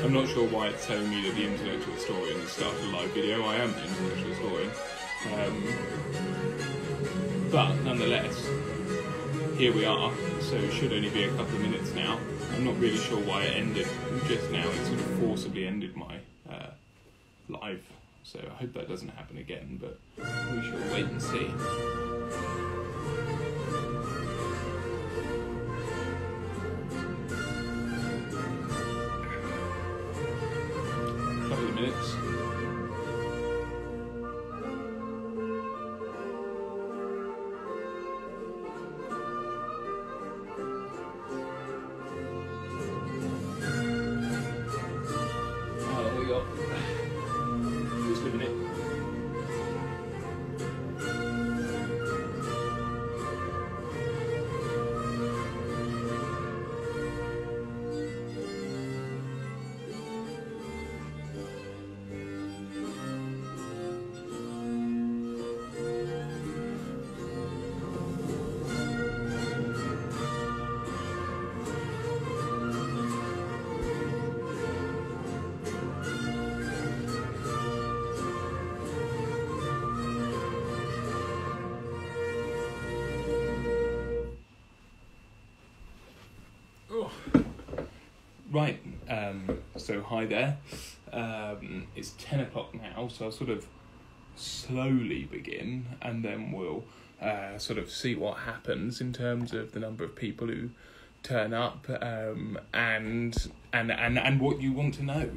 I'm not sure why it's telling me that the intellectual historian has started a live video. I am the intellectual historian. But nonetheless, here we are. So it should only be a couple of minutes now. I'm not really sure why it ended just now. It sort of forcibly ended my live. So I hope that doesn't happen again, but we shall wait and see. Couple of minutes. Right, so hi there. It's 10 o'clock now, so I'll sort of slowly begin, and then we'll sort of see what happens in terms of the number of people who turn up, and what you want to know.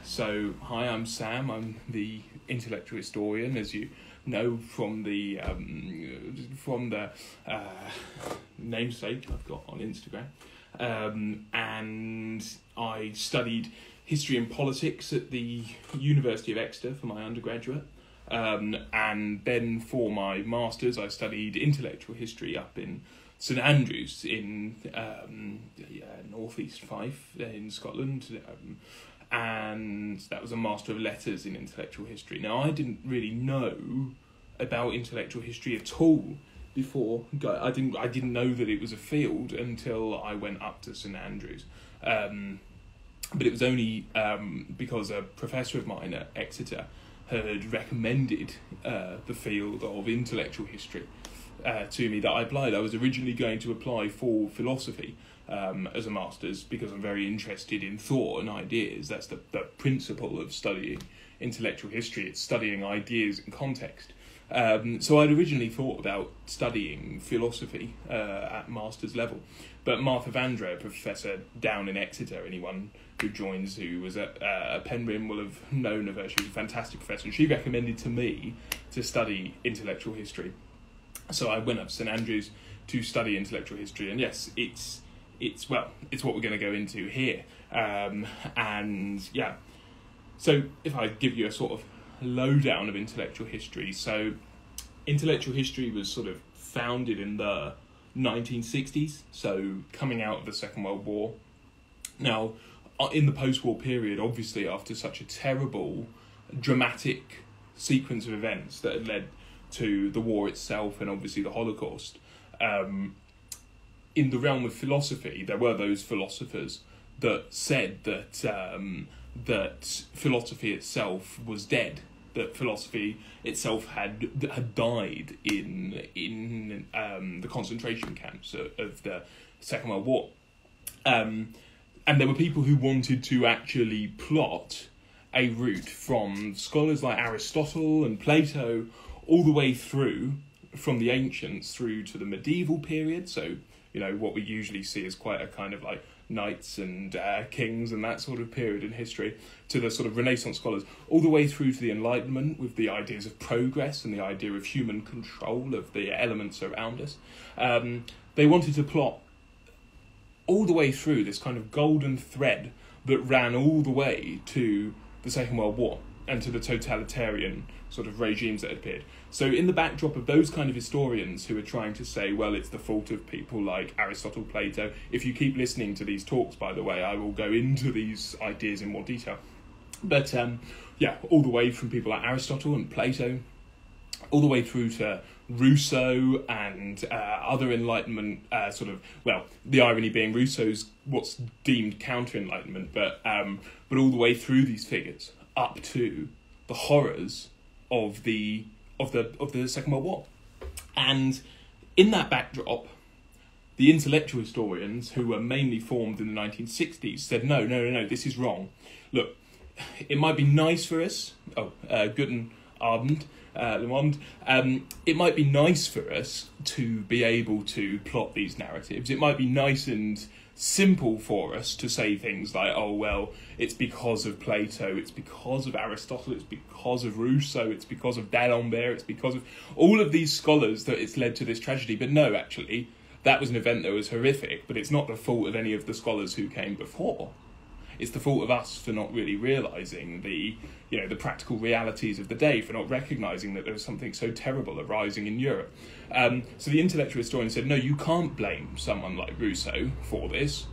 So hi, I'm Sam. I'm the intellectual historian, as you know from the namesake I've got on Instagram. And I studied history and politics at the University of Exeter for my undergraduate, and then for my masters I studied intellectual history up in St Andrews in northeast Fife in Scotland, and that was a Master of Letters in intellectual history. Now I didn't really know about intellectual history at all before. I didn't know that it was a field until I went up to St Andrews, but it was only because a professor of mine at Exeter had recommended the field of intellectual history to me that I applied. I was originally going to apply for philosophy as a master's because I'm very interested in thought and ideas. That's the principle of studying intellectual history. It's studying ideas in context. So I'd originally thought about studying philosophy at master's level, but Martha Vandra, a professor down in Exeter, anyone who joins who was at Penryn will have known of her. She was a fantastic professor, and she recommended to me to study intellectual history. So I went up to St Andrews to study intellectual history, and yes, it's what we're going to go into here. And yeah, so if I give you a sort of lowdown of intellectual history. So intellectual history was sort of founded in the 1960s, so coming out of the Second World War. Now, in the post-war period, obviously after such a terrible, dramatic sequence of events that had led to the war itself and obviously the Holocaust, in the realm of philosophy, there were those philosophers that said that philosophy itself was dead, that philosophy itself had died in the concentration camps of the Second World War. And there were people who wanted to actually plot a route from scholars like Aristotle and Plato all the way through, from the ancients through to the medieval period. So, what we usually see is quite a kind of like knights and kings and that sort of period in history, to the sort of Renaissance scholars, all the way through to the Enlightenment with the ideas of progress and the idea of human control of the elements around us. They wanted to plot all the way through this kind of golden thread that ran all the way to the Second World War and to the totalitarian sort of regimes that had appeared. So in the backdrop of those kind of historians who are trying to say, well, it's the fault of people like Aristotle, Plato. If you keep listening to these talks, by the way, I will go into these ideas in more detail. But all the way from people like Aristotle and Plato, all the way through to Rousseau and other Enlightenment the irony being Rousseau's what's deemed counter-Enlightenment, but all the way through these figures up to the horrors of the Second World War. And in that backdrop, the intellectual historians, who were mainly formed in the 1960s, said, no, this is wrong. Look, it might be nice for us, Guten Abend, Le Monde, it might be nice for us to be able to plot these narratives. It might be nice and simple for us to say things like, oh, well, it's because of Plato, it's because of Aristotle, it's because of Rousseau, it's because of D'Alembert, it's because of all of these scholars that it's led to this tragedy. But no, actually, that was an event that was horrific, but it's not the fault of any of the scholars who came before. It's the fault of us for not really realising the practical realities of the day, for not recognising that there was something so terrible arising in Europe. So the intellectual historian said, no, you can't blame someone like Rousseau for this.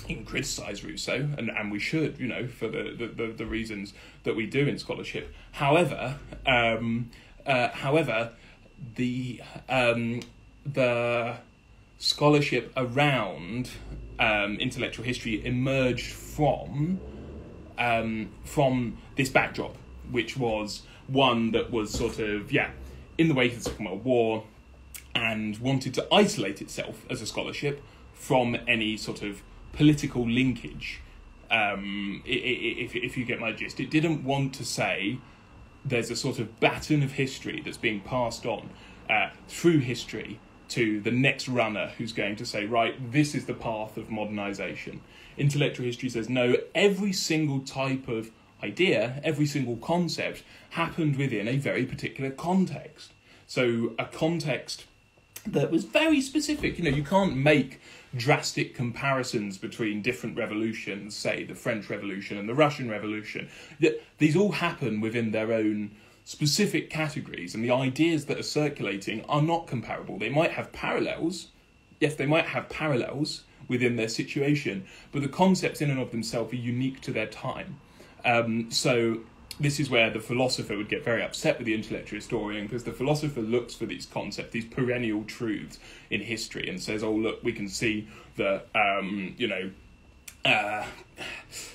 You can criticise Rousseau, and we should, for the reasons that we do in scholarship. However, the scholarship around intellectual history emerged from this backdrop, which was one that was sort of, in the wake of the Second World War, and wanted to isolate itself as a scholarship from any sort of political linkage. If you get my gist, it didn't want to say there's a sort of baton of history that's being passed on through history to the next runner who's going to say, right, this is the path of modernisation. Intellectual history says, no, every single type of idea, every single concept happened within a very particular context. So a context that was very specific. You can't make drastic comparisons between different revolutions, say the French Revolution and the Russian Revolution. These all happen within their own specific categories, and the ideas that are circulating are not comparable. They might have parallels. Yes, they might have parallels within their situation, but the concepts in and of themselves are unique to their time. So this is where the philosopher would get very upset with the intellectual historian, because the philosopher looks for these concepts, these perennial truths in history, and says, oh, look, we can see that,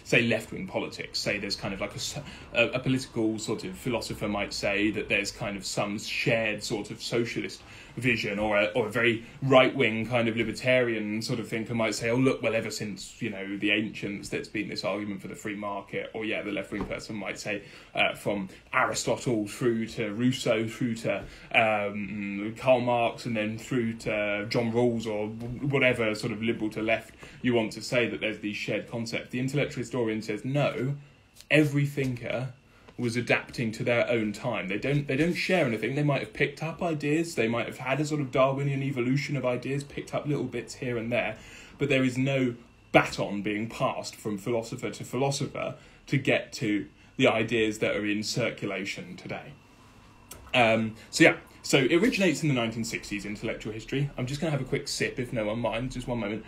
say left-wing politics, say there's kind of like a political sort of philosopher might say that there's kind of some shared sort of socialist vision, or a very right-wing kind of libertarian sort of thinker might say, oh look, well, ever since the ancients there's been this argument for the free market. Or the left-wing person might say from Aristotle through to Rousseau, through to Karl Marx, and then through to John Rawls, or whatever sort of liberal to left you want to say, that there's these shared concepts. The intellectual historian says, no, every thinker was adapting to their own time. They don't share anything. They might have picked up ideas, they might have had a sort of Darwinian evolution of ideas, picked up little bits here and there, but there is no baton being passed from philosopher to philosopher to get to the ideas that are in circulation today. So it originates in the 1960s, intellectual history. I'm just going to have a quick sip, if no one minds, just one moment.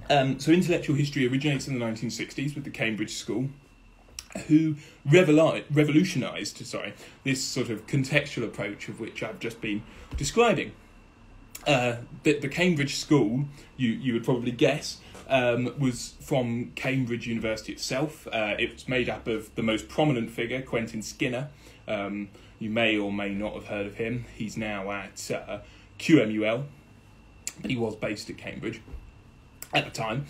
So intellectual history originates in the 1960s with the Cambridge School, who revolutionised this sort of contextual approach of which I've just been describing. The Cambridge School, you would probably guess, was from Cambridge University itself. It was made up of the most prominent figure, Quentin Skinner. You may or may not have heard of him. He's now at QMUL, but he was based at Cambridge at the time.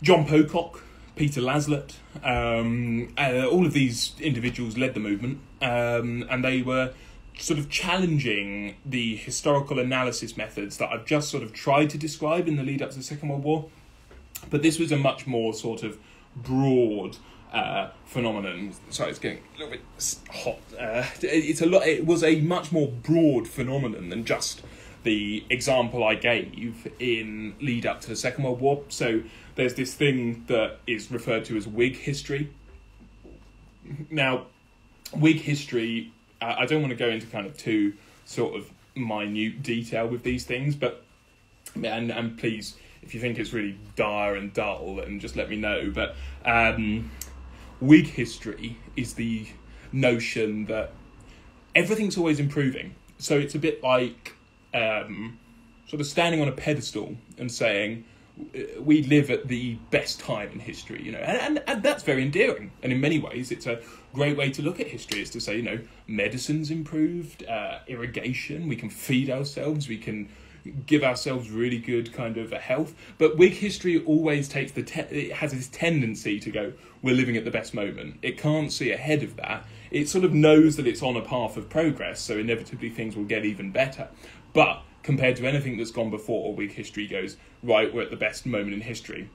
John Pocock, Peter Laslett, all of these individuals led the movement, and they were sort of challenging the historical analysis methods that I've just sort of tried to describe in the lead up to the Second World War. But this was a much more sort of broad phenomenon. Sorry, it's getting a little bit hot. It was a much more broad phenomenon than just the example I gave in lead up to the Second World War. So there's this thing that is referred to as Whig history. Now, Whig history, I don't want to go into kind of too sort of minute detail with these things, but and please, if you think it's really dire and dull, then just let me know. But Whig history is the notion that everything's always improving. So it's a bit like sort of standing on a pedestal and saying, we live at the best time in history, you know, and that's very endearing. And in many ways, it's a great way to look at history, is to say, you know, medicine's improved, irrigation, we can feed ourselves, we can give ourselves really good kind of health. But Whig history always takes it has this tendency to go, we're living at the best moment. It can't see ahead of that. It sort of knows that it's on a path of progress, so inevitably things will get even better. But compared to anything that's gone before, Whig history goes, right, we're at the best moment in history.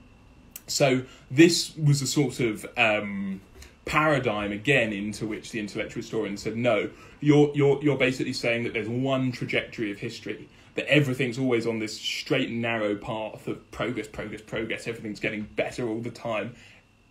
So this was a sort of paradigm, again, into which the intellectual historian said, no, you're basically saying that there's one trajectory of history, that everything's always on this straight and narrow path of progress, everything's getting better all the time.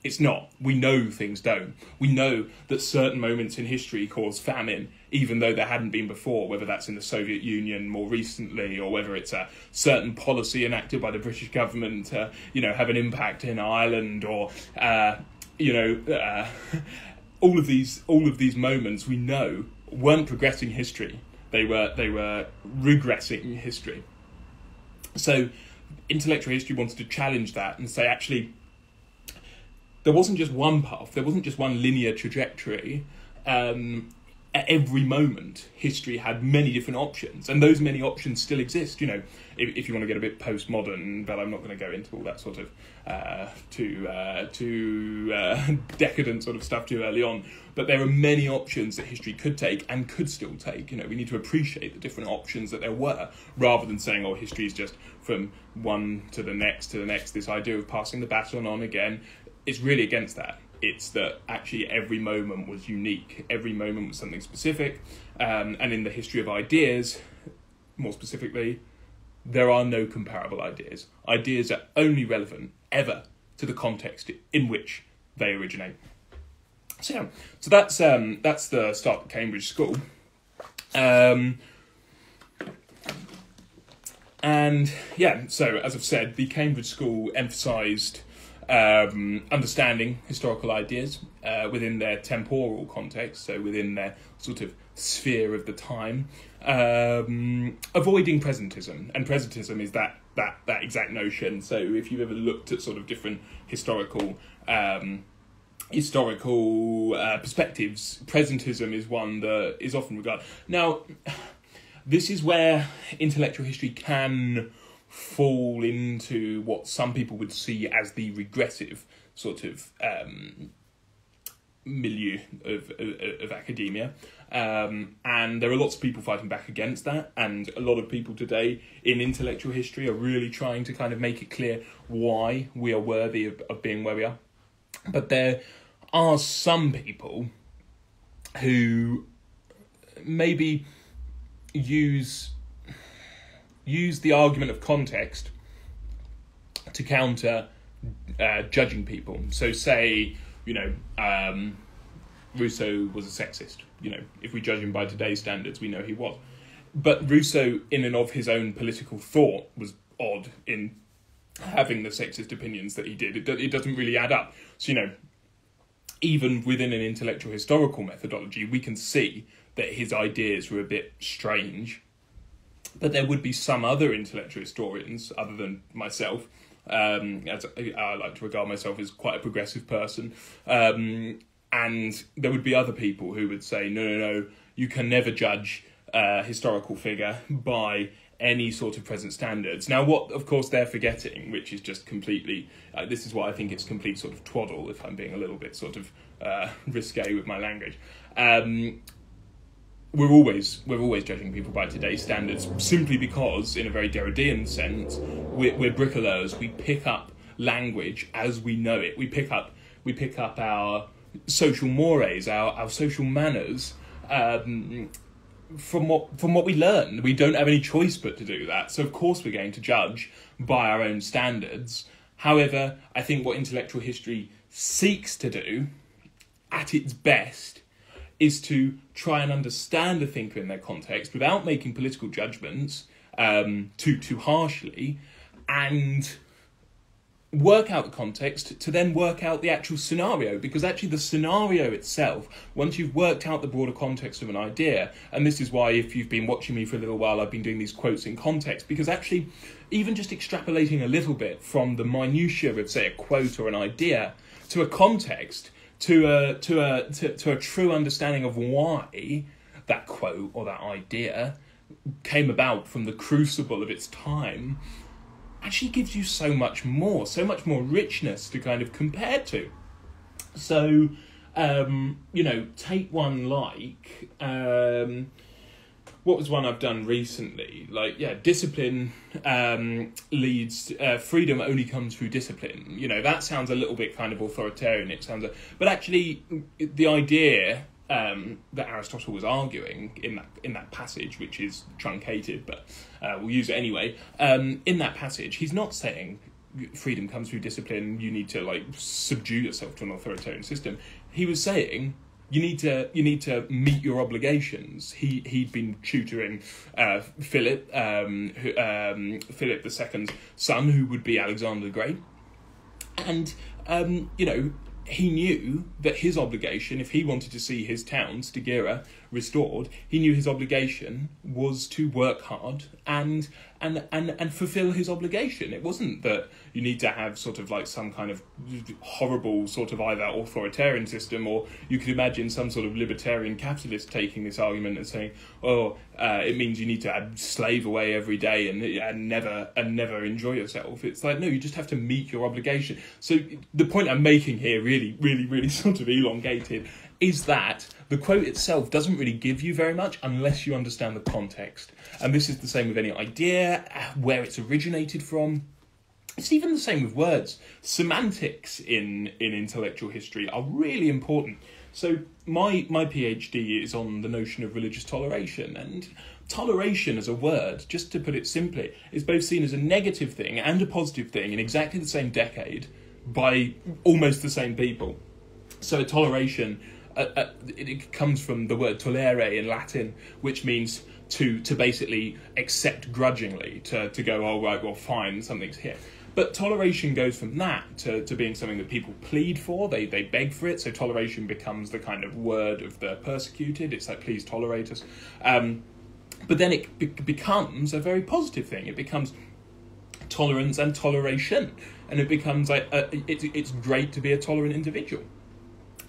It's not. We know things don't. We know that certain moments in history cause famine, even though there hadn't been before, whether that's in the Soviet Union more recently, or whether it's a certain policy enacted by the British government to, you know, have an impact in Ireland, or, all of these moments we know weren't progressing history. They were regressing history. So intellectual history wanted to challenge that and say, actually, there wasn't just one path, there wasn't just one linear trajectory. At every moment, history had many different options, and those many options still exist. You know, if you want to get a bit postmodern, but I'm not going to go into all that sort of too decadent sort of stuff too early on. But there are many options that history could take and could still take. You know, we need to appreciate the different options that there were, rather than saying, oh, history is just from one to the next. This idea of passing the baton on again, it's really against that. It's that actually every moment was unique. Every moment was something specific. And in the history of ideas, more specifically, there are no comparable ideas. Ideas are only relevant, ever, to the context in which they originate. So yeah, so that's the start of Cambridge School. And yeah, so as I've said, the Cambridge School emphasised understanding historical ideas within their temporal context, so within their sort of sphere of the time, avoiding presentism. And presentism is that exact notion. So if you've ever looked at sort of different historical perspectives, presentism is one that is often regarded. Now, this is where intellectual history can fall into what some people would see as the regressive sort of milieu of academia. And there are lots of people fighting back against that, and a lot of people today in intellectual history are really trying to kind of make it clear why we are worthy of being where we are. But there are some people who maybe use the argument of context to counter judging people. So say, you know, Rousseau was a sexist. You know, if we judge him by today's standards, we know he was. But Rousseau, in and of his own political thought, was odd in having the sexist opinions that he did. It doesn't really add up. So, you know, even within an intellectual historical methodology, we can see that his ideas were a bit strange. But there would be some other intellectual historians, other than myself, as I like to regard myself as quite a progressive person, and there would be other people who would say, no, you can never judge a historical figure by any sort of present standards. Now, what, of course, they're forgetting, which is just completely, this is why I think it's complete sort of twaddle, if I'm being a little bit sort of risque with my language. We're always judging people by today's standards, simply because, in a very Derridean sense, we're bricoleurs. We pick up language as we know it. We pick up our social mores, our social manners, from what we learn. We don't have any choice but to do that. So of course we're going to judge by our own standards. However, I think what intellectual history seeks to do, at its best, is to try and understand a thinker in their context without making political judgments too harshly, and work out the context to then work out the actual scenario, because actually the scenario itself, once you've worked out the broader context of an idea, and this is why if you've been watching me for a little while I've been doing these quotes in context, because actually even just extrapolating a little bit from the minutiae of, say, a quote or an idea to a context, to a true understanding of why that quote or that idea came about from the crucible of its time, actually gives you so much more richness to kind of compare to. So, take one like, what was one I've done recently? Discipline leads, freedom only comes through discipline. That sounds a little bit kind of authoritarian. But actually the idea that Aristotle was arguing in that passage, which is truncated, but we'll use it anyway. In that passage, he's not saying freedom comes through discipline. You need to subdue yourself to an authoritarian system. He was saying you need to meet your obligations. He'd been tutoring Philip, Philip II's son, who would be Alexander the Great, and he knew that his obligation, if he wanted to see his town, Stagira, restored, he knew his obligation was to work hard and fulfill his obligation. It wasn't that you need to have sort of some kind of horrible sort of either authoritarian system, or you could imagine some sort of libertarian capitalist taking this argument and saying, it means you need to slave away every day and never enjoy yourself. It's no, you just have to meet your obligation. So the point I'm making here, really, really, really sort of elongated, is that the quote itself doesn't really give you very much unless you understand the context. And this is the same with any idea, where it's originated from. It's even the same with words. Semantics in intellectual history are really important. So my PhD is on the notion of religious toleration, and toleration as a word, just to put it simply, is both seen as a negative thing and a positive thing in exactly the same decade by almost the same people. So toleration, it comes from the word tolere in Latin, which means to basically accept grudgingly, to go, oh, right, well, fine, something's here. But toleration goes from that to being something that people plead for, they beg for it, so toleration becomes the kind of word of the persecuted. It's please tolerate us. But then it becomes a very positive thing. It becomes tolerance and toleration, and it becomes it's great to be a tolerant individual.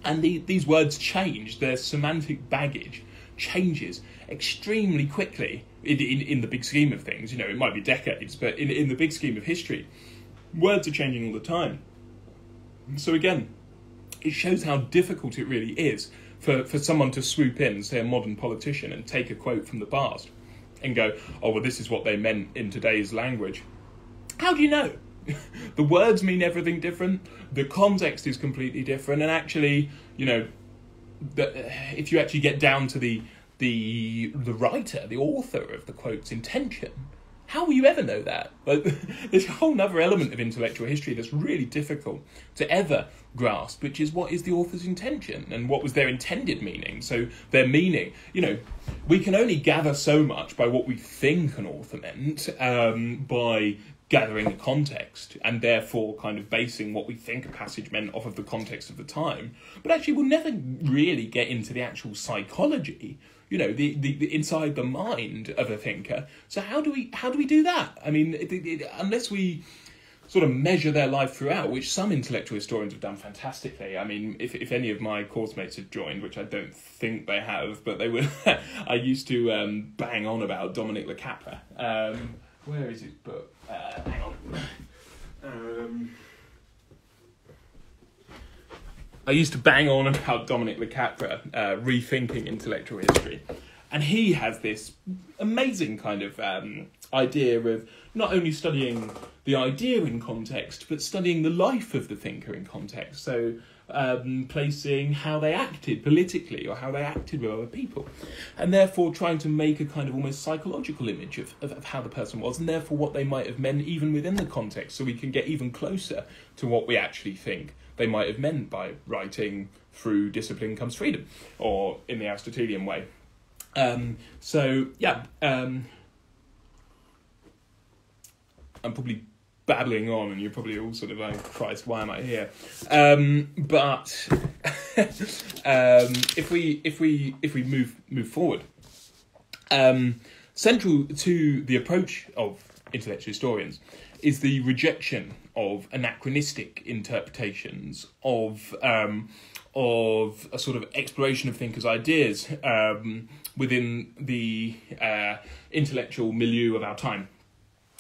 And these words change, their semantic baggage changes extremely quickly in the big scheme of things. It might be decades, but in the big scheme of history, words are changing all the time. So again, it shows how difficult it really is for someone to swoop in, say a modern politician, and take a quote from the past and go, oh, well, this is what they meant in today's language. How do you know? The words mean everything different, the context is completely different, and actually, if you actually get down to the writer, the author of the quote's intention, how will you ever know that? There's a whole other element of intellectual history that's really difficult to ever grasp, which is what is the author's intention and what was their intended meaning. So their meaning, we can only gather so much by what we think an author meant, by gathering the context, and therefore kind of basing what we think a passage meant off of the context of the time. But actually we'll never really get into the actual psychology, the inside the mind of a thinker. So how do we do that? I mean, unless we sort of measure their life throughout, which some intellectual historians have done fantastically. I mean, if any of my course mates have joined, which I don't think they have, but they would, I used to bang on about Dominic Le Capra. Where is his book? Hang on. I used to bang on about Dominic Le Capra, rethinking intellectual history. And he has this amazing kind of idea of not only studying the idea in context, but studying the life of the thinker in context. So placing how they acted politically or how they acted with other people. And therefore trying to make a kind of almost psychological image of how the person was, and therefore what they might have meant even within the context, so we can get even closer to what we actually think they might have meant by writing through discipline comes freedom, or in the Aristotelian way. I'm probably babbling on, and you're probably all sort of like, Christ, why am I here? But if we move forward, central to the approach of intellectual historians is the rejection of anachronistic interpretations of a sort of exploration of thinkers' ideas within the intellectual milieu of our time.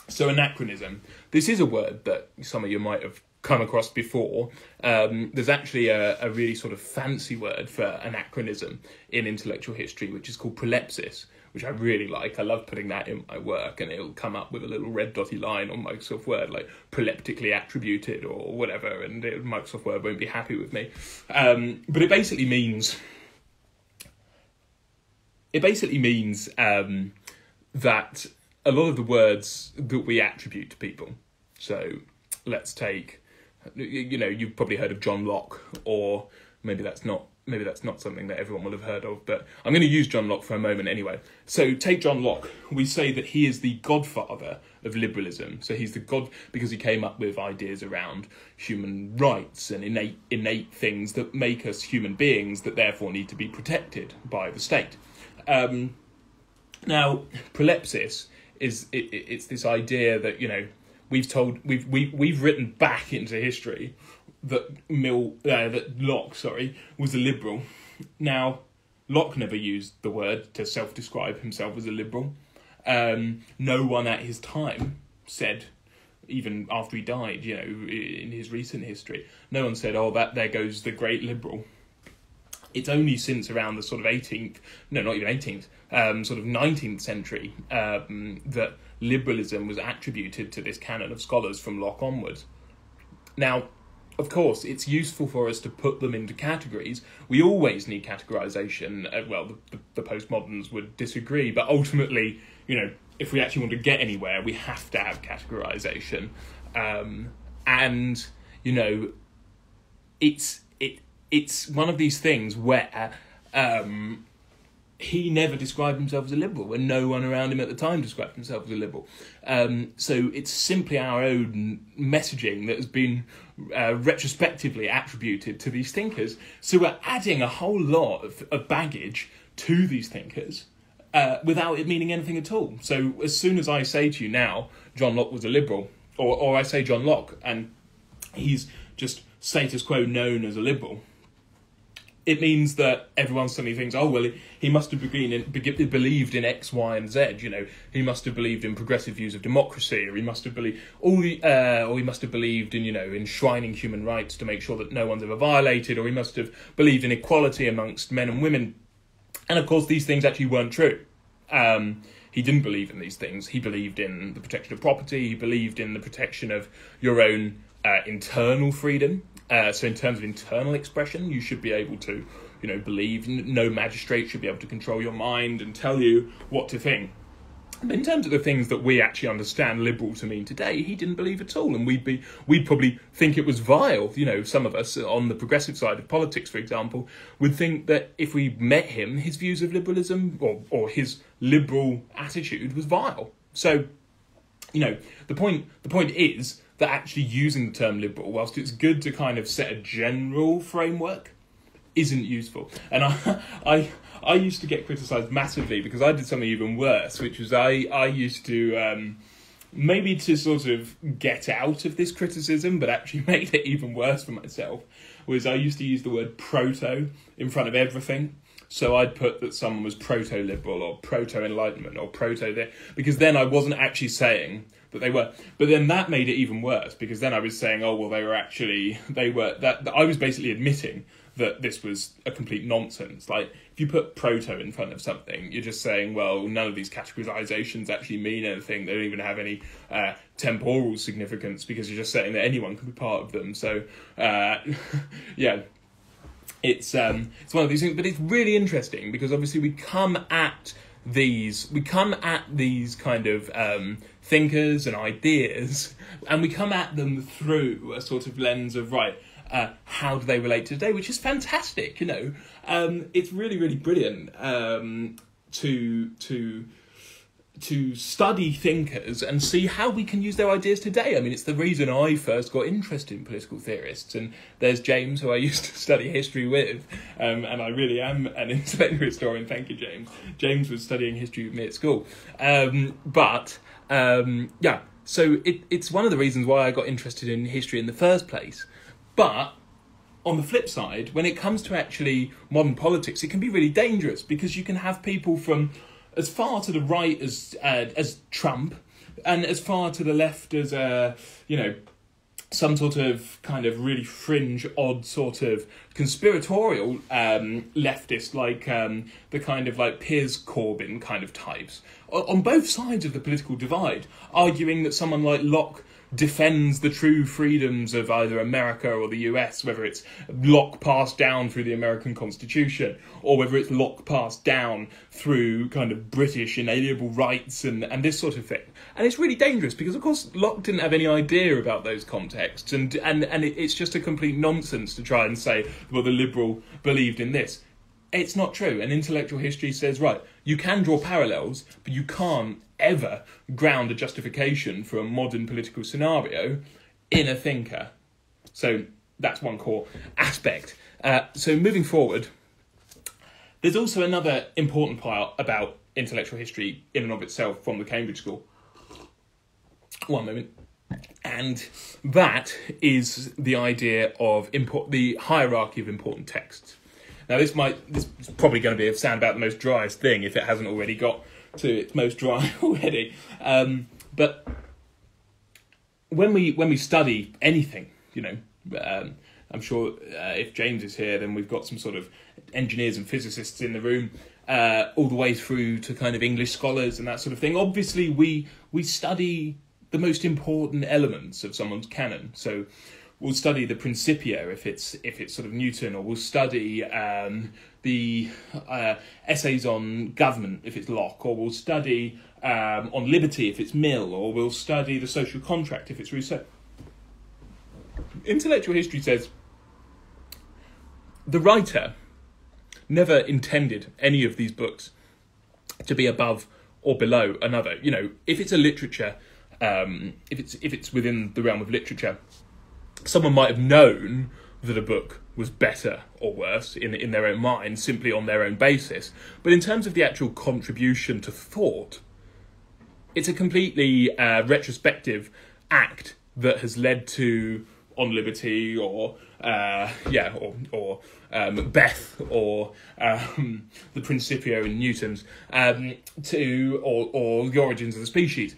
So anachronism. This is a word that some of you might have come across before. There's actually a really sort of fancy word for anachronism in intellectual history, which is called prolepsis, which I really like. I love putting that in my work, and it'll come up with a little red dotty line on Microsoft Word, like proleptically attributed or whatever, and Microsoft Word won't be happy with me. But it basically means that a lot of the words that we attribute to people. So let's take, you've probably heard of John Locke, or maybe that's not something that everyone will have heard of, but I'm going to use John Locke for a moment anyway. So take John Locke. We say that he is the godfather of liberalism. So he's the god because he came up with ideas around human rights and innate things that make us human beings that therefore need to be protected by the state. Now, prolepsis is it's this idea that we've written back into history that Locke was a liberal. Now, Locke never used the word to self-describe himself as a liberal. No one at his time said, even after he died, in his recent history, no one said, "Oh, there goes the great liberal." It's only since around the sort of 19th century that liberalism was attributed to this canon of scholars from Locke onwards. Now, of course, it's useful for us to put them into categories. We always need categorization. The postmoderns would disagree, but ultimately, if we actually want to get anywhere, we have to have categorization. It's one of these things where he never described himself as a liberal, and no one around him at the time described himself as a liberal. So it's simply our own messaging that has been retrospectively attributed to these thinkers. So we're adding a whole lot of baggage to these thinkers without it meaning anything at all. So as soon as I say to you now, John Locke was a liberal, or I say John Locke, and he's just status quo known as a liberal, it means that everyone suddenly thinks, oh, well, he must have believed in X, Y, and Z. He must have believed in progressive views of democracy, or he must have believed, or he must have believed in, enshrining human rights to make sure that no one's ever violated, or he must have believed in equality amongst men and women. And of course, these things actually weren't true. He didn't believe in these things. He believed in the protection of property. He believed in the protection of your own internal freedom. So in terms of internal expression, you should be able to, believe. No magistrate should be able to control your mind and tell you what to think. But in terms of the things that we actually understand liberal to mean today, he didn't believe at all, and we'd probably think it was vile. Some of us on the progressive side of politics, for example, would think that if we met him, his views of liberalism or his liberal attitude was vile. So, the point is that actually using the term liberal, whilst it's good to kind of set a general framework, isn't useful. And I used to get criticised massively because I did something even worse, which was I used to, maybe to sort of get out of this criticism, but actually made it even worse for myself, was I used to use the word proto in front of everything. So I'd put that someone was proto-liberal or proto-enlightenment or proto-this, because then I wasn't actually saying that they were. But then that made it even worse, because then I was saying, oh, well, that I was basically admitting that this was a complete nonsense. Like, if you put proto in front of something, you're just saying, well, none of these categorizations actually mean anything. They don't even have any temporal significance, because you're just saying that anyone can be part of them. So, yeah. It's one of these things, but it's really interesting because obviously we come at these kind of thinkers and ideas, and we come at them through a sort of lens of how do they relate to today, which is fantastic. It's really, really brilliant to to study thinkers and see how we can use their ideas today. I mean, it's the reason I first got interested in political theorists. And there's James, who I used to study history with, and I really am an intellectual historian. Thank you, James. James was studying history with me at school. So it's one of the reasons why I got interested in history in the first place. But on the flip side, when it comes to actually modern politics, it can be really dangerous, because you can have people from as far to the right as Trump, and as far to the left as some sort of kind of really fringe, odd sort of conspiratorial leftist, like the kind of like Piers Corbyn kind of types, on both sides of the political divide, arguing that someone like Locke defends the true freedoms of either America or the US, whether it's Locke passed down through the American Constitution, or whether it's Locke passed down through kind of British inalienable rights and this sort of thing. And it's really dangerous, because of course Locke didn't have any idea about those contexts, and it's just a complete nonsense to try and say, well, the liberal believed in this. It's not true. And intellectual history says, right, you can draw parallels, but you can't ever ground a justification for a modern political scenario in a thinker. So that's one core aspect. So moving forward, there's also another important part about intellectual history in and of itself from the Cambridge School. One moment. And that is the idea of the hierarchy of important texts. Now, this is probably going to sound about the most driest thing, if it hasn't already got to its most dry already. But when we study anything, I'm sure if James is here, then we've got some sort of engineers and physicists in the room, all the way through to kind of English scholars and that sort of thing. Obviously, we study the most important elements of someone's canon. So we'll study the Principia if it's sort of Newton, or we'll study the essays on government if it's Locke, or we'll study on liberty if it's Mill, or we'll study the social contract if it's Rousseau. Intellectual history says the writer never intended any of these books to be above or below another. If it's a literature, if it's within the realm of literature, someone might have known that a book was better or worse in their own mind, simply on their own basis. But in terms of the actual contribution to thought, it's a completely retrospective act that has led to On Liberty, or Macbeth, or the Principia in Newton's, or The Origins of the Species,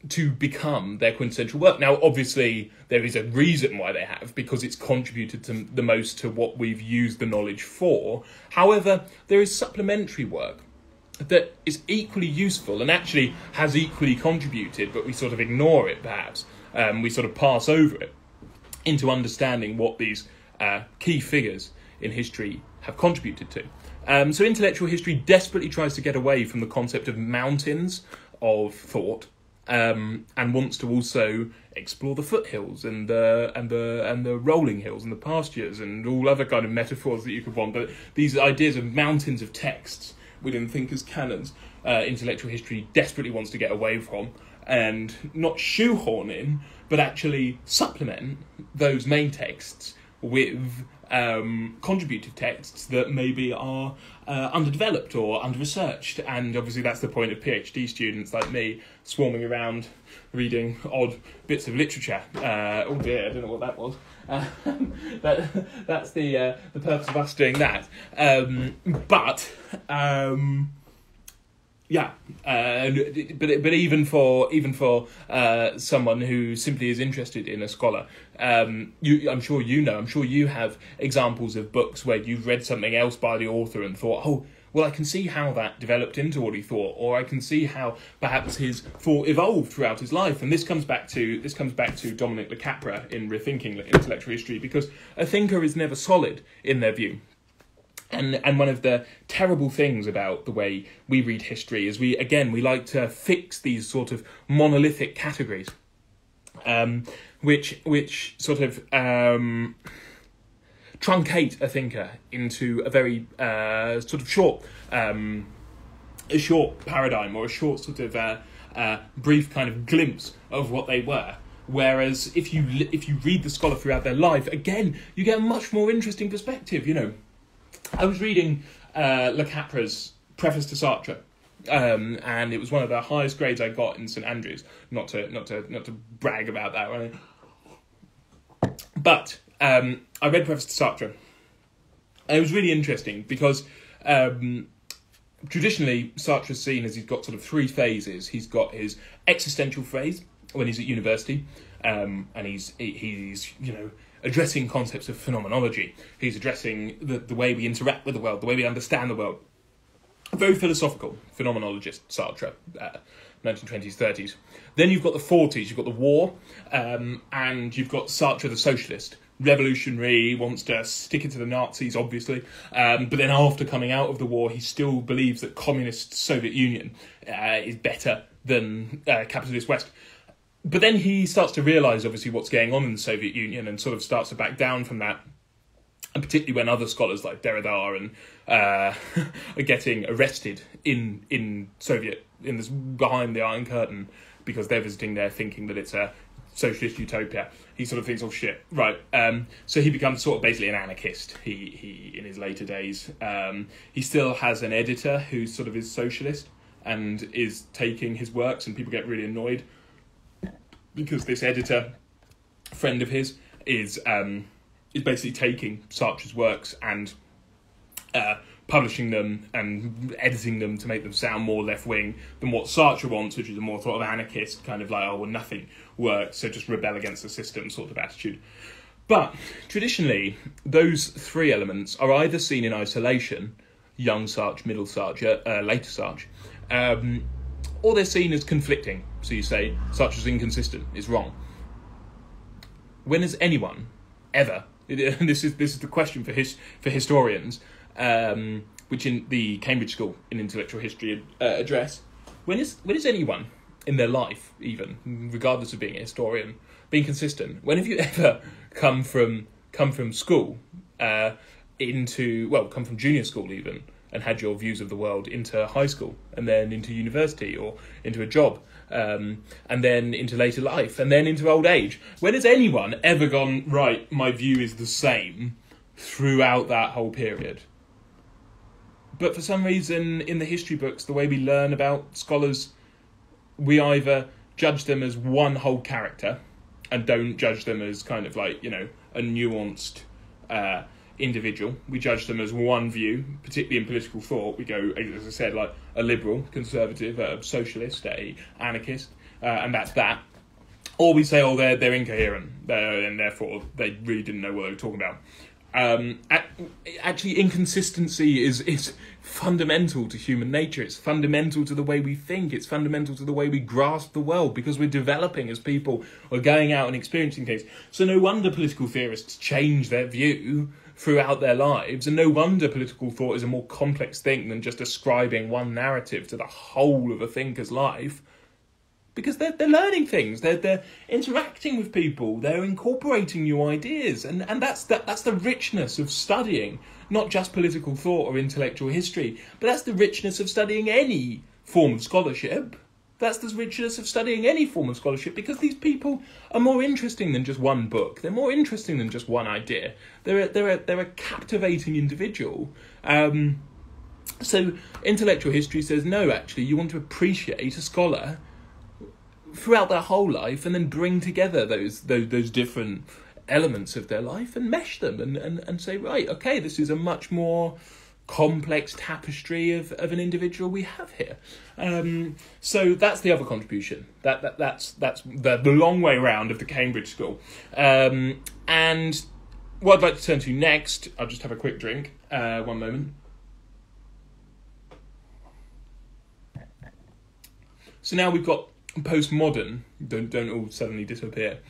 to become their quintessential work. Now, obviously, there is a reason why they have, because it's contributed to the most to what we've used the knowledge for. However, there is supplementary work that is equally useful and actually has equally contributed, but we sort of ignore it, perhaps. We sort of pass over it into understanding what these key figures in history have contributed to. So intellectual history desperately tries to get away from the concept of mountains of thought, and wants to also explore the foothills and the rolling hills and the pastures and all other kind of metaphors that you could want. But these ideas of mountains of texts within thinkers' canons, intellectual history desperately wants to get away from, and not shoehorn in, but actually supplement those main texts with contributive texts that maybe are underdeveloped or under-researched. And obviously that's the point of PhD students like me swarming around reading odd bits of literature. Oh dear, I don't know what that was. That's the purpose of us doing that. But even for someone who simply is interested in a scholar, I'm sure you have examples of books where you've read something else by the author and thought, oh, well, I can see how that developed into what he thought, or I can see how perhaps his thought evolved throughout his life. And this comes back to Dominic Le Capra in Rethinking Intellectual History, because a thinker is never solid in their view. And one of the terrible things about the way we read history is we like to fix these sort of monolithic categories, which sort of truncate a thinker into a very sort of short a short paradigm or a short sort of brief kind of glimpse of what they were. Whereas if you read the scholar throughout their life, again, you get a much more interesting perspective. You know, I was reading Le Capra's preface to Sartre, and it was one of the highest grades I got in St Andrews. Not to brag about that, right? But I read preface to Sartre, and it was really interesting because traditionally Sartre is seen as he's got sort of three phases. He's got his existential phase when he's at university, and he's you know, addressing concepts of phenomenology. He's addressing the way we interact with the world, the way we understand the world. A very philosophical phenomenologist, Sartre, 1920s, 30s. Then you've got the 40s, you've got the war, and you've got Sartre the socialist. Revolutionary, wants to stick it to the Nazis, obviously. But then after coming out of the war, he still believes that communist Soviet Union is better than capitalist West. But then he starts to realise, obviously, what's going on in the Soviet Union and sort of starts to back down from that. And particularly when other scholars like Derrida and are getting arrested in this behind the Iron Curtain because they're visiting there thinking that it's a socialist utopia. He sort of thinks, oh shit, right. So he becomes sort of basically an anarchist. He in his later days, he still has an editor who sort of is socialist and is taking his works, and people get really annoyed because this editor, friend of his, is basically taking Sartre's works and publishing them and editing them to make them sound more left-wing than what Sartre wants, which is a more sort of anarchist, kind of like, oh, well, nothing works, so just rebel against the system sort of attitude. But traditionally, those three elements are either seen in isolation, young Sartre, middle Sartre, later Sartre, or they're seen as conflicting. So you say, Sartre's inconsistent, it's wrong. When has anyone ever, and this is the question for historians, which in the Cambridge School in Intellectual History address, when is anyone in their life, even regardless of being a historian, being consistent? When have you ever come from school come from junior school even, and had your views of the world into high school, and then into university, or into a job, and then into later life, and then into old age? When has anyone ever gone, right, my view is the same throughout that whole period? But for some reason, in the history books, the way we learn about scholars, we either judge them as one whole character and don't judge them as kind of like, you know, a nuanced individual. We judge them as one view, particularly in political thought. We go, as I said, like a liberal, conservative, a socialist, a anarchist, and that's that. Or we say, oh, they're incoherent, and therefore they really didn't know what they were talking about. Actually, inconsistency is fundamental to human nature. It's fundamental to the way we think. It's fundamental to the way we grasp the world, because we're developing as people. We're going out and experiencing things. So no wonder political theorists change their view throughout their lives, and no wonder political thought is a more complex thing than just ascribing one narrative to the whole of a thinker's life. Because they're learning things, they're interacting with people, they're incorporating new ideas, and that's the richness of studying, not just political thought or intellectual history, but that's the richness of studying any form of scholarship. That's the richness of studying any form of scholarship, because these people are more interesting than just one book. They're more interesting than just one idea. They're a captivating individual. So intellectual history says, no, actually, you want to appreciate a scholar throughout their whole life, and then bring together those different elements of their life and mesh them and say, right, okay, this is a much more complex tapestry of an individual we have here. So that's the other contribution. That's the long way round of the Cambridge School. And what I'd like to turn to next, I'll just have a quick drink. One moment. So now we've got postmodern, don't all suddenly disappear.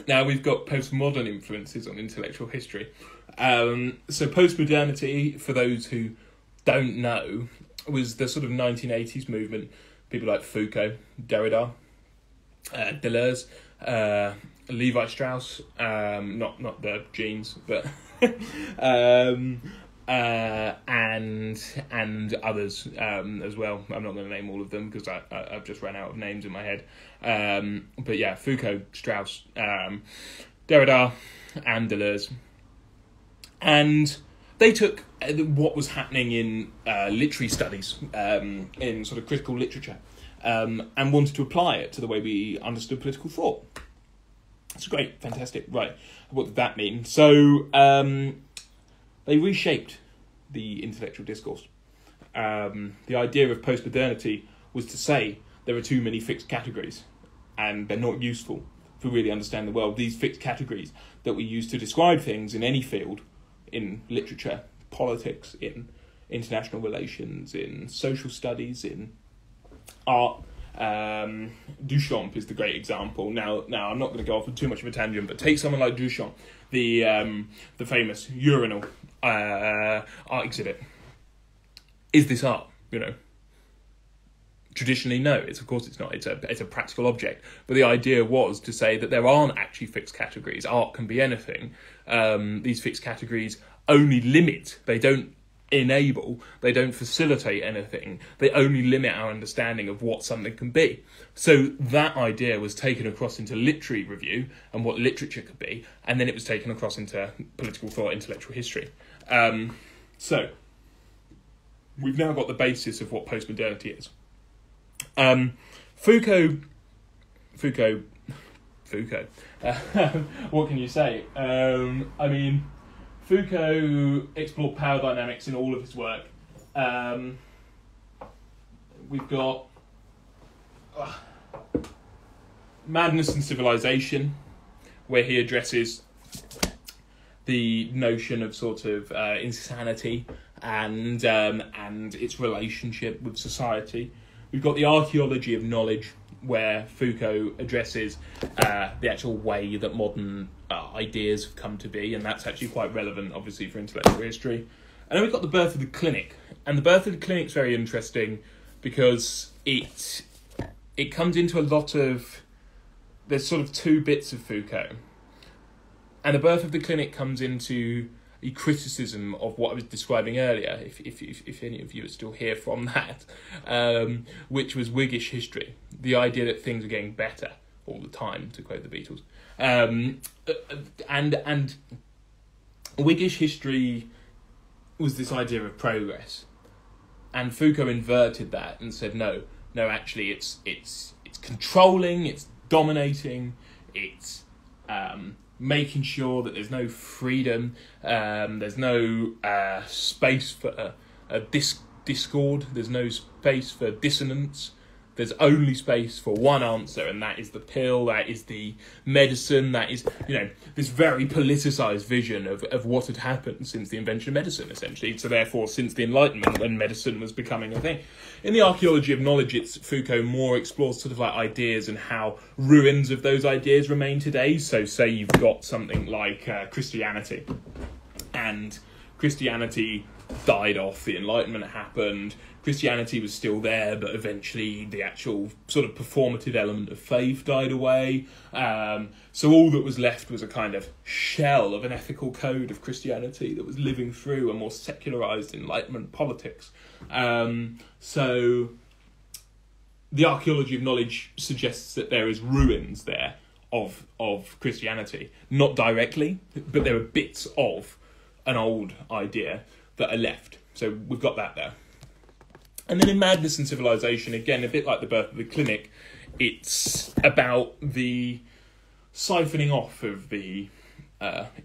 Now we've got postmodern influences on intellectual history. So postmodernity, for those who don't know, was the sort of 1980s movement. People like Foucault, Derrida, Deleuze, Levi Strauss, not the jeans, but and others as well. I'm not going to name all of them because I've just run out of names in my head. But yeah, Foucault, Strauss, Derrida, and Deleuze. And they took what was happening in literary studies, in sort of critical literature, and wanted to apply it to the way we understood political thought. It's great, fantastic. Right, what did that mean? So they reshaped the intellectual discourse. The idea of postmodernity was to say there are too many fixed categories and they're not useful for really understanding the world. These fixed categories that we use to describe things in any field, in literature, politics, in international relations, in social studies, in art. Duchamp is the great example. Now I'm not going to go off on too much of a tangent, but take someone like Duchamp, the famous urinal art exhibit. Is this art? Traditionally, no. Of course it's not. It's a practical object. But the idea was to say that there aren't actually fixed categories. Art can be anything. These fixed categories only limit. They don't enable. They don't facilitate anything. They only limit our understanding of what something can be. So that idea was taken across into literary review and what literature could be, and then it was taken across into political thought, intellectual history. So we've now got the basis of what postmodernity is. Foucault. What can you say? Foucault explored power dynamics in all of his work. We've got Madness and Civilization, where he addresses the notion of sort of insanity and its relationship with society. We've got the Archaeology of Knowledge, where Foucault addresses the actual way that modern ideas have come to be, and that's actually quite relevant, obviously, for intellectual history. And then we've got the Birth of the Clinic, and the Birth of the Clinic is very interesting because it comes into a lot of... There's sort of two bits of Foucault, and the Birth of the Clinic comes into a criticism of what I was describing earlier, if any of you are still here from that, which was Whiggish history, the idea that things are getting better all the time, to quote the Beatles. And Whiggish history was this idea of progress, and Foucault inverted that and said no, actually it's controlling, it's dominating, it's making sure that there's no freedom, there's no space for discord, there's no space for dissonance, there's only space for one answer, and that is the pill, that is the medicine, that is, this very politicised vision of what had happened since the invention of medicine, essentially. So therefore, since the Enlightenment, when medicine was becoming a thing. In the Archaeology of Knowledge, Foucault more explores sort of like ideas and how ruins of those ideas remain today. So say you've got something like Christianity, and Christianity died off, the Enlightenment happened, Christianity was still there, but eventually the actual sort of performative element of faith died away. So all that was left was a kind of shell of an ethical code of Christianity that was living through a more secularised Enlightenment politics. So the Archaeology of Knowledge suggests that there is ruins there of Christianity. Not directly, but there are bits of an old idea that are left. So we've got that there. And then in Madness and Civilization, again, a bit like the Birth of the Clinic, it's about the siphoning off of the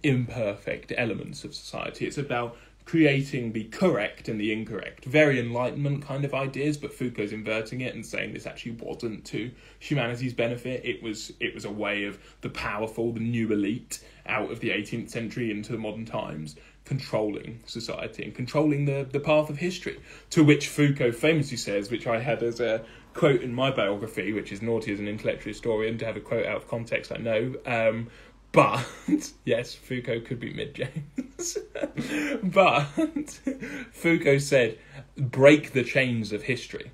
imperfect elements of society. It's about creating the correct and the incorrect. Very Enlightenment kind of ideas, but Foucault's inverting it and saying this actually wasn't to humanity's benefit. It was a way of the powerful, the new elite, out of the 18th century into the modern times, controlling society and controlling the path of history, to which Foucault famously says, which I had as a quote in my biography, which is naughty as an intellectual historian to have a quote out of context, I know, but, yes, Foucault could be mid-James, but Foucault said, break the chains of history.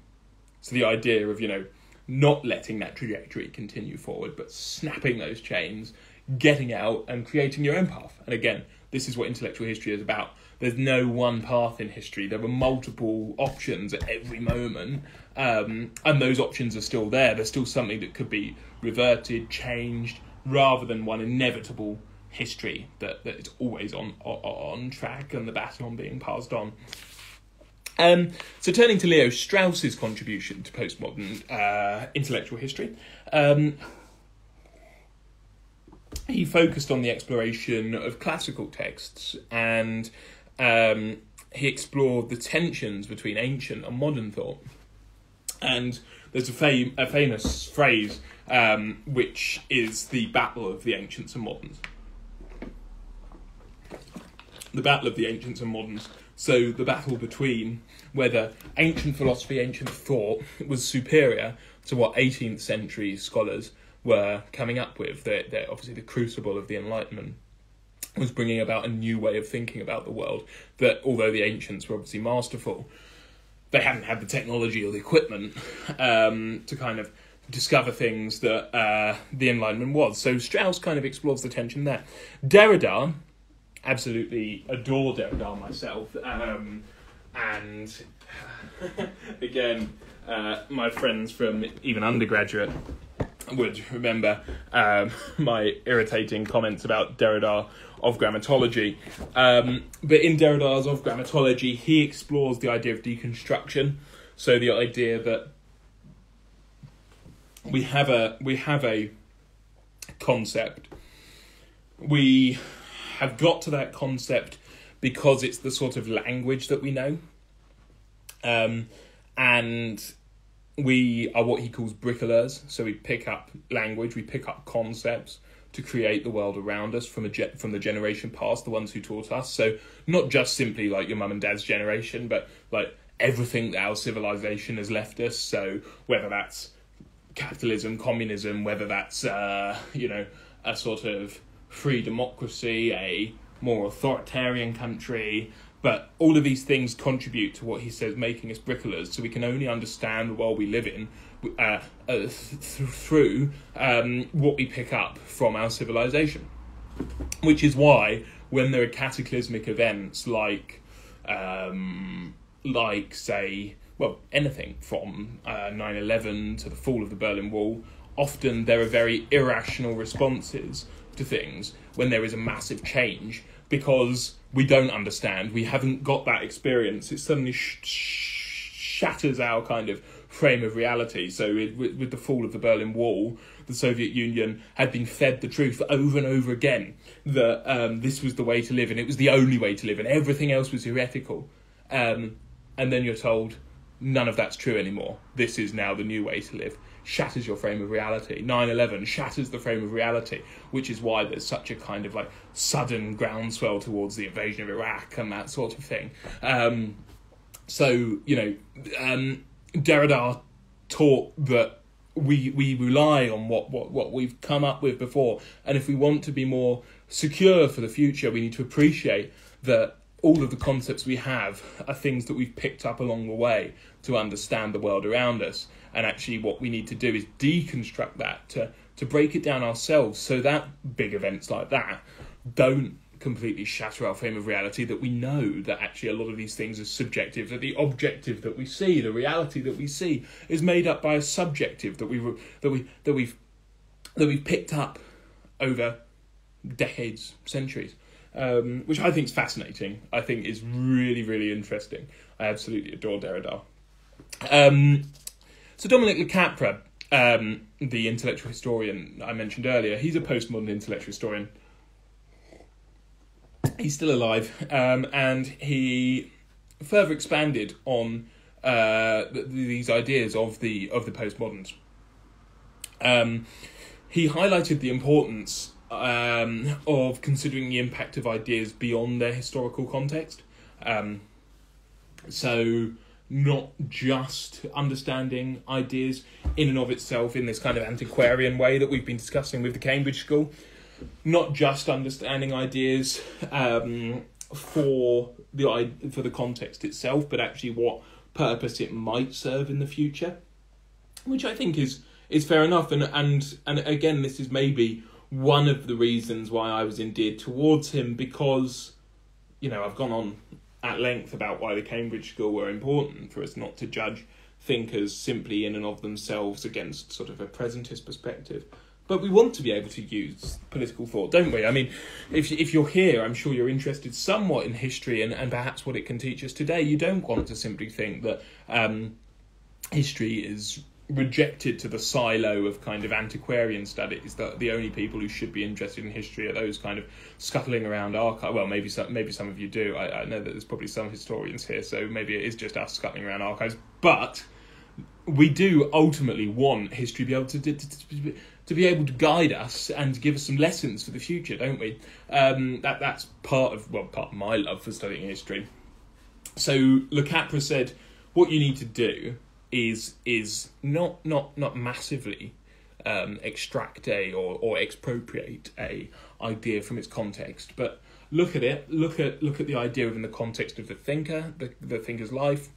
So the idea of, not letting that trajectory continue forward, but snapping those chains, getting out and creating your own path. And again, this is what intellectual history is about. there's no one path in history. There are multiple options at every moment, and those options are still there. There's still something that could be reverted, changed, rather than one inevitable history that is always on track and the baton being passed on. So turning to Leo Strauss's contribution to postmodern intellectual history, he focused on the exploration of classical texts, and he explored the tensions between ancient and modern thought. And there's a famous phrase which is the battle of the ancients and moderns. The battle of the ancients and moderns. So the battle between whether ancient philosophy, ancient thought was superior to what 18th century scholars were coming up with. They're obviously the crucible of the Enlightenment was bringing about a new way of thinking about the world, that although the ancients were obviously masterful, they hadn't had the technology or the equipment to kind of discover things that the Enlightenment was. So Strauss kind of explores the tension there. Derrida, absolutely adore Derrida myself, and again, my friends from even undergraduate would remember my irritating comments about Derrida of grammatology. But in Derrida's of grammatology, he explores the idea of deconstruction. So the idea that we have a concept. We have got to that concept because it's the sort of language that we know. And we are what he calls bricoleurs. So we pick up language, we pick up concepts to create the world around us from the generation past, the ones who taught us. So not just simply like your mum and dad's generation, but like everything that our civilization has left us. So whether that's capitalism, communism, whether that's a sort of free democracy, a more authoritarian country, but all of these things contribute to what he says making us bricoleurs, so we can only understand the world we live in through what we pick up from our civilization. Which is why when there are cataclysmic events like say, well, anything from 9/11 to the fall of the Berlin Wall, often there are very irrational responses to things when there is a massive change, because we don't understand, we haven't got that experience. It suddenly shatters our kind of frame of reality. So with the fall of the Berlin Wall, the Soviet Union had been fed the truth over and over again that this was the way to live, and it was the only way to live, and everything else was heretical. And then you're told, none of that's true anymore. This is now the new way to live. Shatters your frame of reality. 9/11 shatters the frame of reality, which is why there's such a kind of like sudden groundswell towards the invasion of Iraq and that sort of thing. Derrida taught that we rely on what we've come up with before, and if we want to be more secure for the future, we need to appreciate that all of the concepts we have are things that we've picked up along the way to understand the world around us. And actually what we need to do is deconstruct that to break it down ourselves, so that big events like that don't completely shatter our frame of reality, that we know that actually a lot of these things are subjective, that the objective that we see, the reality that we see, is made up by a subjective that we've picked up over decades, centuries. Which I think is fascinating. I think is really, really interesting. I absolutely adore Derrida. So Dominic Le Capra, the intellectual historian I mentioned earlier, he's a postmodern intellectual historian. He's still alive, and he further expanded on these ideas of the postmoderns. He highlighted the importance of considering the impact of ideas beyond their historical context. So not just understanding ideas in and of itself in this kind of antiquarian way that we've been discussing with the Cambridge School, not just understanding ideas for the context itself, but actually what purpose it might serve in the future, which I think is fair enough. And again, this is maybe one of the reasons why I was endeared towards him, because I've gone on at length about why the Cambridge School were important for us not to judge thinkers simply in and of themselves against sort of a presentist perspective. But we want to be able to use political thought, don't we? I mean, if you're here, I'm sure you're interested somewhat in history and perhaps what it can teach us today. You don't want to simply think that history is rejected to the silo of kind of antiquarian studies, that the only people who should be interested in history are those kind of scuttling around archives. Well, maybe some of you do. I know that there's probably some historians here, so maybe it is just us scuttling around archives. But we do ultimately want history to be able to be able to guide us and give us some lessons for the future, don't we? That's part of my love for studying history. So Le Capra said, what you need to do is not massively extract or expropriate a idea from its context, but look at it, look at the idea within the context of the thinker, the thinker's life,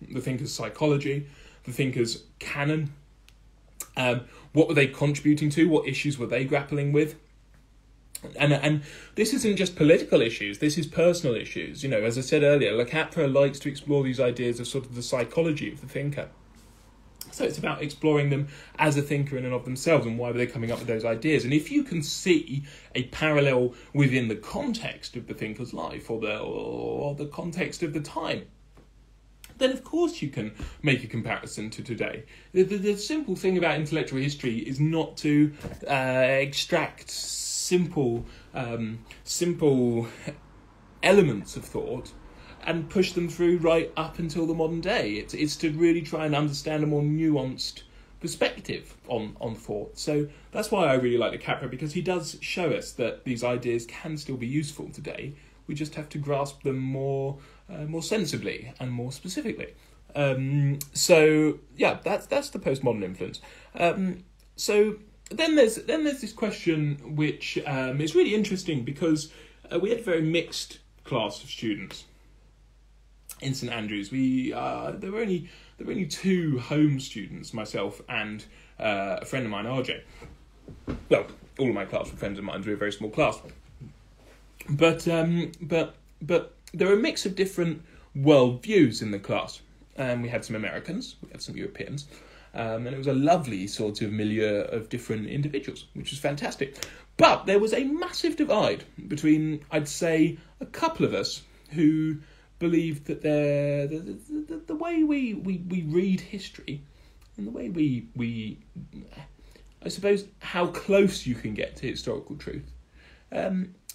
the thinker's psychology, the thinker's canon. What were they contributing to? What issues were they grappling with? And this isn't just political issues, this is personal issues. As I said earlier, Le Capra likes to explore these ideas of sort of the psychology of the thinker. So it's about exploring them as a thinker in and of themselves, and why were they coming up with those ideas. And if you can see a parallel within the context of the thinker's life or the context of the time, then of course you can make a comparison to today. The simple thing about intellectual history is not to extract simple elements of thought and push them through right up until the modern day. It's to really try and understand a more nuanced perspective on thought. So that's why I really like Le Capra, because he does show us that these ideas can still be useful today. We just have to grasp them more sensibly and more specifically. So yeah, that's the postmodern influence. So then there's this question which is really interesting, because we had a very mixed class of students in St Andrews. There were only two home students, myself and a friend of mine, RJ. Well, all of my class were friends of mine. We were a very small class. But there were a mix of different worldviews in the class. We had some Americans, we had some Europeans, and it was a lovely sort of milieu of different individuals, which was fantastic. But there was a massive divide between, I'd say, a couple of us who believed that the way we read history and the way we I suppose how close you can get to historical truth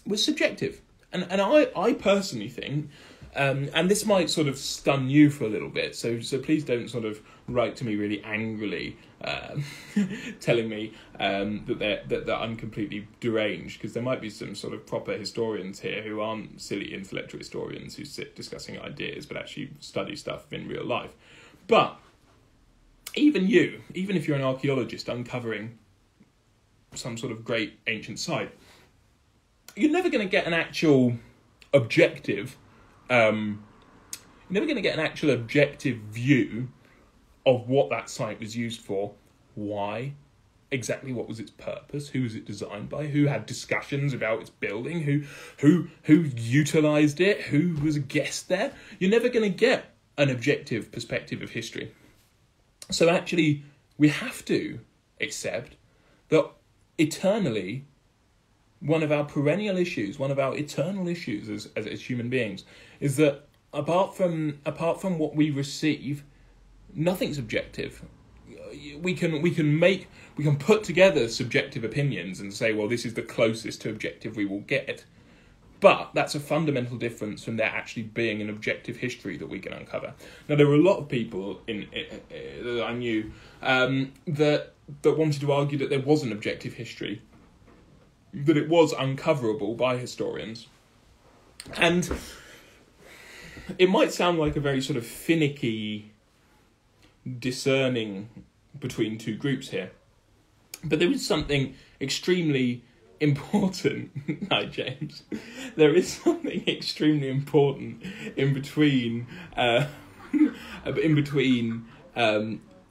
was subjective. And I personally think, and this might sort of stun you for a little bit, so please don't sort of write to me really angrily telling me that I'm completely deranged, because there might be some sort of proper historians here who aren't silly intellectual historians who sit discussing ideas but actually study stuff in real life. But even if you're an archaeologist uncovering some sort of great ancient site, you're never going to get an actual objective view of what that site was used for, why, exactly what was its purpose, who was it designed by, who had discussions about its building, who utilised it, who was a guest there. You're never going to get an objective perspective of history. So actually, we have to accept that eternally, one of our perennial issues, one of our eternal issues as human beings, is that apart from what we receive, nothing's objective. We can put together subjective opinions and say, well, this is the closest to objective we will get. But that's a fundamental difference from there actually being an objective history that we can uncover. Now, there were a lot of people that I knew that wanted to argue that there was an objective history, that it was uncoverable by historians. And it might sound like a very sort of finicky discerning between two groups here, but there is something extremely important. Hi, James. There is something extremely important in between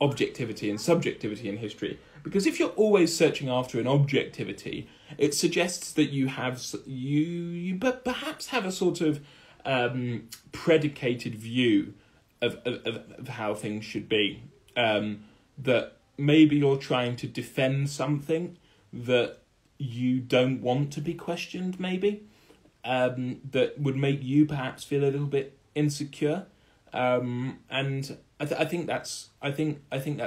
objectivity and subjectivity in history. Because if you're always searching after an objectivity, it suggests that you but perhaps have a sort of predicated view of how things should be. That maybe you're trying to defend something that you don't want to be questioned, maybe, that would make you perhaps feel a little bit insecure. And I think that's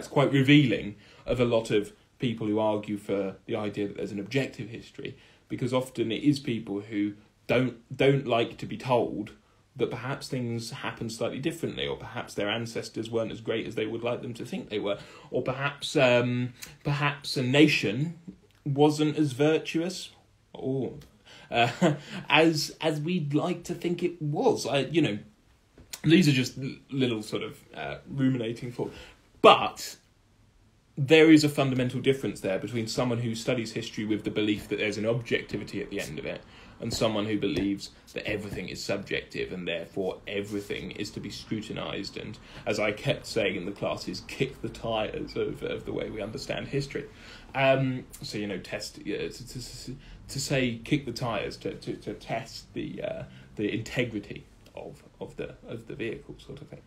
quite revealing of a lot of people who argue for the idea that there's an objective history, because often it is people who don't like to be told that perhaps things happen slightly differently, or perhaps their ancestors weren't as great as they would like them to think they were, or perhaps a nation wasn't as virtuous or as we'd like to think it was. These are just little sort of ruminating thoughts. But there is a fundamental difference there between someone who studies history with the belief that there's an objectivity at the end of it, and someone who believes that everything is subjective and therefore everything is to be scrutinised and, as I kept saying in the classes, kick the tyres of the way we understand history. Test to say kick the tyres to test the integrity of the vehicle, sort of thing.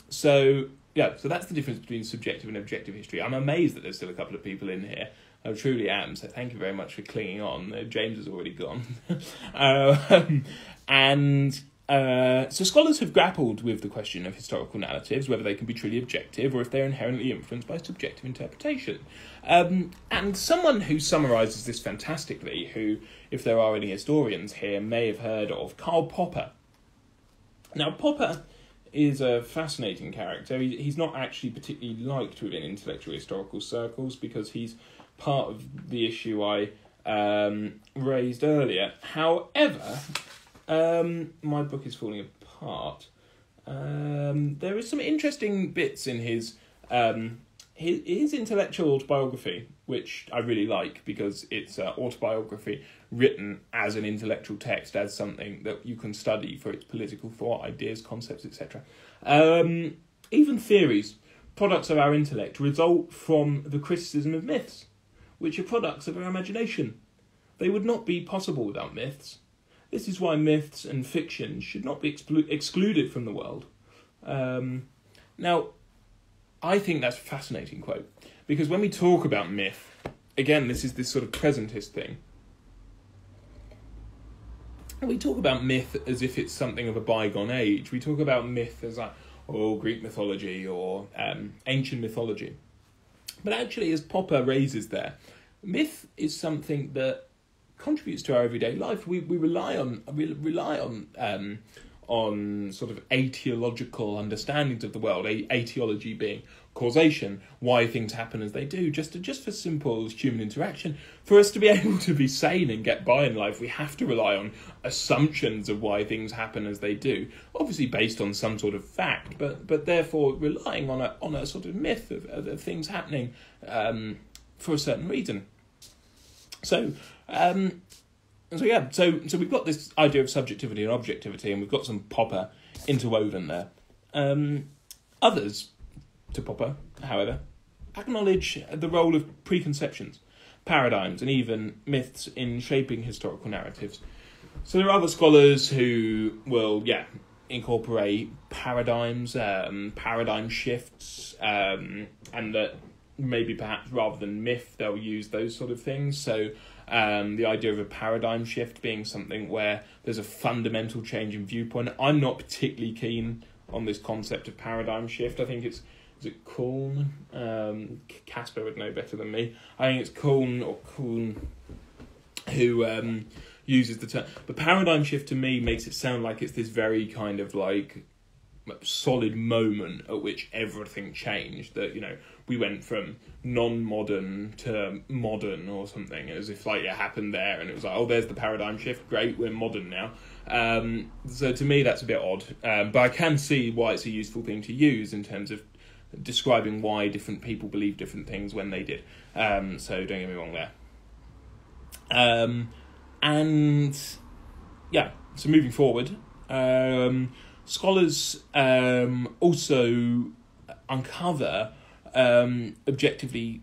So that's the difference between subjective and objective history. I'm amazed that there's still a couple of people in here. I truly am, so thank you very much for clinging on. James has already gone. So scholars have grappled with the question of historical narratives, whether they can be truly objective or if they're inherently influenced by subjective interpretation. And someone who summarises this fantastically, who, if there are any historians here, may have heard of Karl Popper. Now, Popper is a fascinating character. He's not actually particularly liked within intellectual historical circles because he's part of the issue I raised earlier. However, my book is falling apart. There is some interesting bits in his intellectual autobiography, which I really like because it's an autobiography written as an intellectual text, as something that you can study for its political thought, ideas, concepts, etc. Even theories, products of our intellect, result from the criticism of myths, which are products of our imagination. They would not be possible without myths. This is why myths and fiction should not be excluded from the world. Now, I think that's a fascinating quote, because when we talk about myth, again, this is this sort of presentist thing. We talk about myth as if it's something of a bygone age. We talk about myth as like, Greek mythology or ancient mythology. But actually, as Popper raises there, myth is something that contributes to our everyday life. We rely on sort of aetiological understandings of the world. Aetiology being causation, why things happen as they do, just for simple human interaction. For us to be able to be sane and get by in life, we have to rely on assumptions of why things happen as they do, obviously based on some sort of fact, but therefore relying on a sort of myth of things happening for a certain reason. So we've got this idea of subjectivity and objectivity, and we've got some Popper interwoven there. Others, to Popper, however, acknowledge the role of preconceptions, paradigms, and even myths in shaping historical narratives. So there are other scholars who will, incorporate paradigms, paradigm shifts, and that maybe perhaps rather than myth, they'll use those sort of things. So the idea of a paradigm shift being something where there's a fundamental change in viewpoint. I'm not particularly keen on this concept of paradigm shift. I think is it Kuhn? Casper would know better than me. I think it's Kuhn who uses the term. But paradigm shift to me makes it sound like it's this very kind of like solid moment at which everything changed, that we went from non-modern to modern or something, as if it happened there and it was like, there's the paradigm shift, great, we're modern now. So to me that's a bit odd, but I can see why it's a useful thing to use in terms of describing why different people believe different things when they did, so don't get me wrong there. So moving forward, scholars also uncover objectively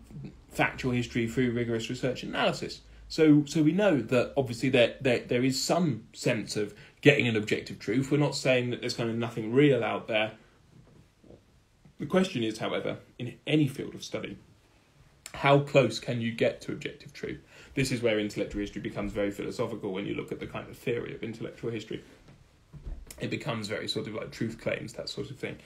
factual history through rigorous research and analysis. So we know that obviously there is some sense of getting an objective truth. We're not saying that there's kind of nothing real out there. The question is, however, in any field of study, how close can you get to objective truth? This is where intellectual history becomes very philosophical when you look at the kind of theory of intellectual history. It becomes very sort of like truth claims, that sort of thing.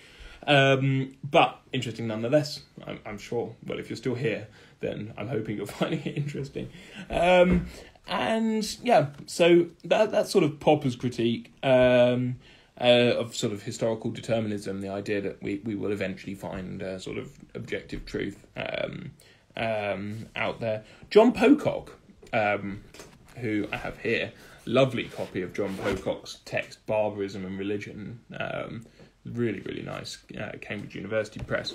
But interesting nonetheless, I'm sure. Well, if you're still here, then I'm hoping you're finding it interesting. And yeah, so that's sort of Popper's critique of sort of historical determinism, the idea that we will eventually find sort of objective truth out there. John Pocock, who I have here, lovely copy of John Pocock's text, Barbarism and Religion, really, really nice, Cambridge University Press.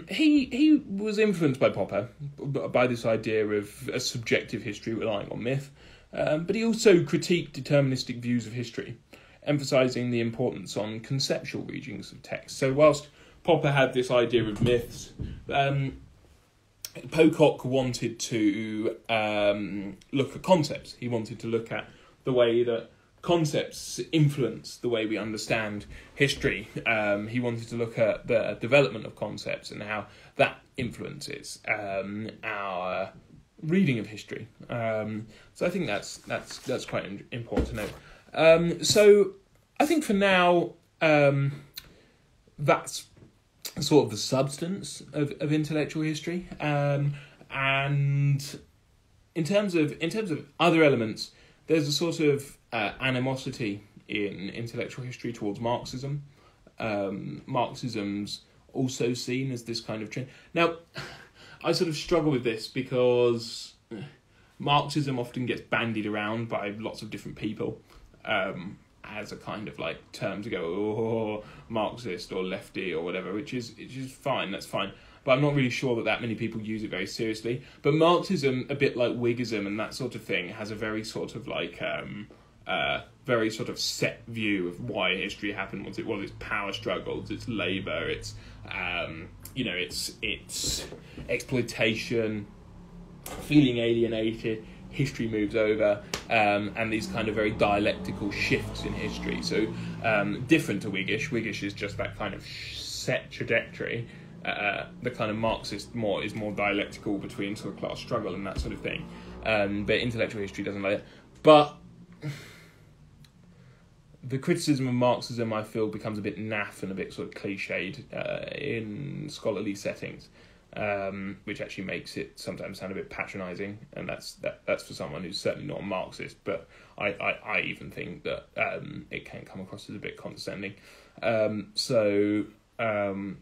He was influenced by Popper, by this idea of a subjective history relying on myth, but he also critiqued deterministic views of history, emphasising the importance on conceptual readings of text. So whilst Popper had this idea of myths, Pocock wanted to look at concepts. He wanted to look at the way that concepts influence the way we understand history. He wanted to look at the development of concepts and how that influences our reading of history. So I think that's quite important to note. So I think for now, that's sort of the substance of intellectual history. And in terms of other elements, there's a sort of animosity in intellectual history towards Marxism. Marxism's also seen as this kind of trend. Now, I sort of struggle with this because Marxism often gets bandied around by lots of different people as a kind of like term to go, oh, Marxist or lefty or whatever, which is fine, that's fine. But I'm not really sure that many people use it very seriously. But Marxism, a bit like Whiggism and that sort of thing, has a very sort of like very sort of set view of why history happened. Was its power struggles, its labour, its its exploitation, feeling alienated. History moves over, and these kind of very dialectical shifts in history. So different to Whiggish. Whiggish is just that kind of set trajectory. The kind of Marxist is more dialectical between sort of class struggle and that sort of thing. But intellectual history doesn't like it. But the criticism of Marxism, I feel, becomes a bit naff and a bit sort of cliched in scholarly settings, which actually makes it sometimes sound a bit patronising, and that's for someone who's certainly not a Marxist. But I even think that it can come across as a bit condescending. But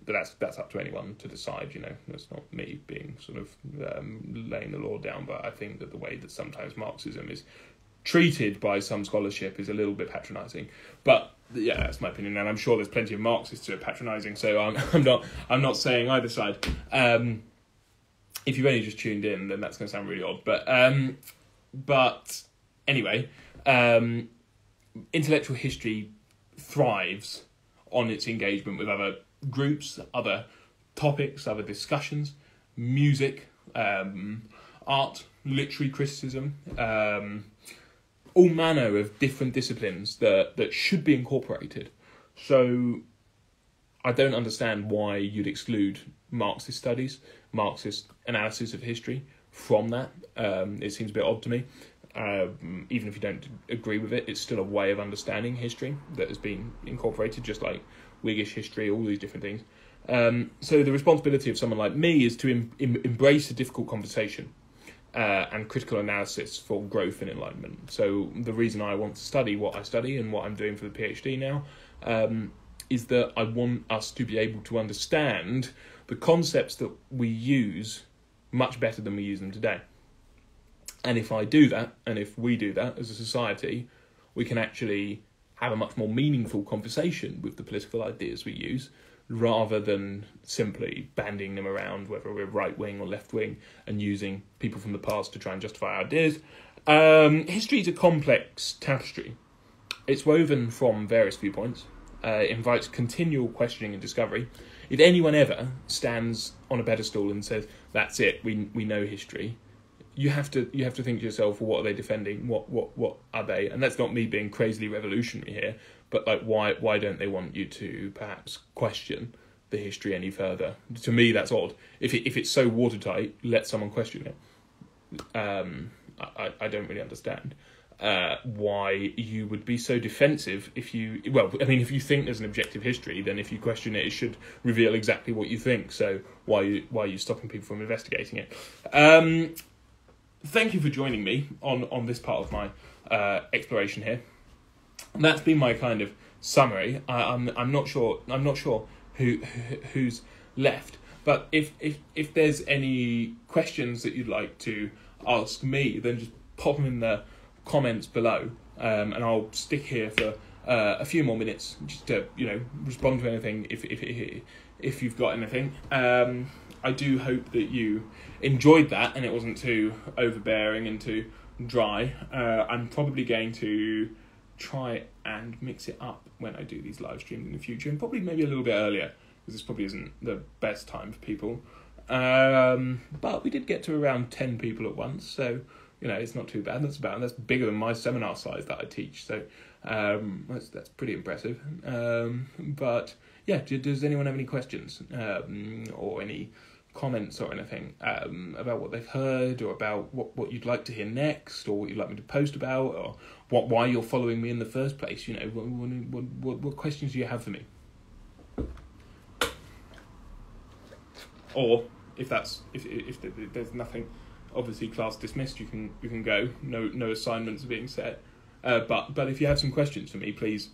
that's up to anyone to decide. That's not me being sort of laying the law down. But I think that the way that sometimes Marxism is treated by some scholarship is a little bit patronising. But yeah, that's my opinion, and I'm sure there's plenty of Marxists who are patronising. So I'm not saying either side. If you've only just tuned in, then that's going to sound really odd. But anyway, intellectual history thrives on its engagement with other groups, other topics, other discussions, music, art, literary criticism, all manner of different disciplines that should be incorporated. So I don't understand why you'd exclude Marxist studies, Marxist analysis of history from that. It seems a bit odd to me. Even if you don't agree with it, it's still a way of understanding history that has been incorporated, just like Whiggish history, all these different things. So the responsibility of someone like me is to embrace a difficult conversation and critical analysis for growth and enlightenment. So the reason I want to study what I study and what I'm doing for the PhD now is that I want us to be able to understand the concepts that we use much better than we use them today. And if I do that, and if we do that as a society, we can actually have a much more meaningful conversation with the political ideas we use, rather than simply bandying them around, whether we're right-wing or left-wing, and using people from the past to try and justify our ideas. History is a complex tapestry. It's woven from various viewpoints. invites continual questioning and discovery. If anyone ever stands on a pedestal and says, "That's it, we know history," you have to think to yourself, well, what are they defending? What are they? And that's not me being crazily revolutionary here, but like why don't they want you to perhaps question the history any further? To me, that's odd. If it's so watertight, let someone question it. I don't really understand why you would be so defensive if you think there's an objective history, then if you question it, it should reveal exactly what you think. So why are you stopping people from investigating it? Thank you for joining me on this part of my exploration here. That's been my kind of summary. I'm not sure who's left, but if there's any questions that you'd like to ask me, then just pop them in the comments below, and I'll stick here for a few more minutes just to respond to anything if you've got anything. I do hope that you enjoyed that and it wasn't too overbearing and too dry. I'm probably going to try and mix it up when I do these live streams in the future, and probably maybe a little bit earlier, because this probably isn't the best time for people. But we did get to around 10 people at once, so it's not too bad. That's bigger than my seminar size that I teach, so that's pretty impressive. But yeah, does anyone have any questions or any comments or anything about what they've heard, or about what you'd like to hear next, or what you'd like me to post about, or why you're following me in the first place? What questions do you have for me? Or if there's nothing, obviously class dismissed, you can go. No assignments are being set. But if you have some questions for me, please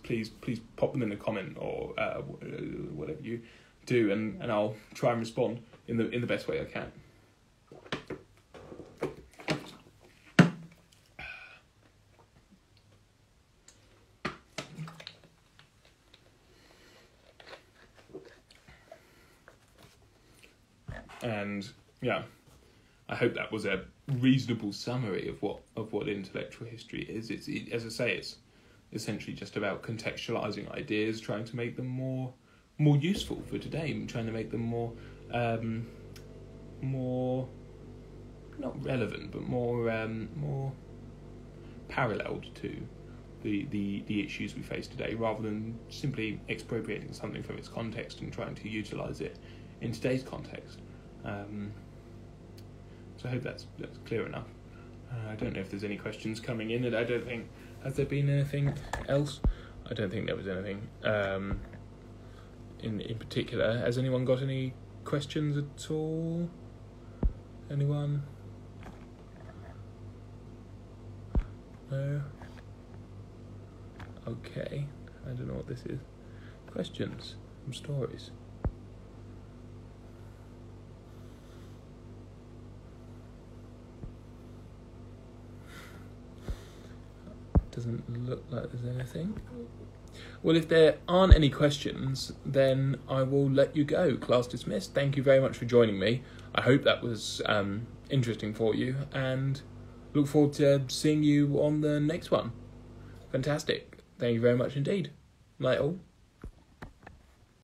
pop them in the comment, or whatever you do, and I'll try and respond in the best way I can. And yeah, I hope that was a reasonable summary of what intellectual history is. It's as I say, it's essentially just about contextualizing ideas, trying to make them more useful for today, and trying to make them more not relevant, but more paralleled to the issues we face today, rather than simply expropriating something from its context and trying to utilize it in today's context. So I hope that's clear enough. I don't know if there's any questions coming in, and I don't think, has there been anything else? I don't think there was anything in particular. Has anyone got any questions at all? Anyone? No? Okay, I don't know what this is. Questions from stories. Doesn't look like there's anything. Well, if there aren't any questions, then I will let you go. Class dismissed. Thank you very much for joining me. I hope that was interesting for you, and look forward to seeing you on the next one. Fantastic. Thank you very much indeed. Night all.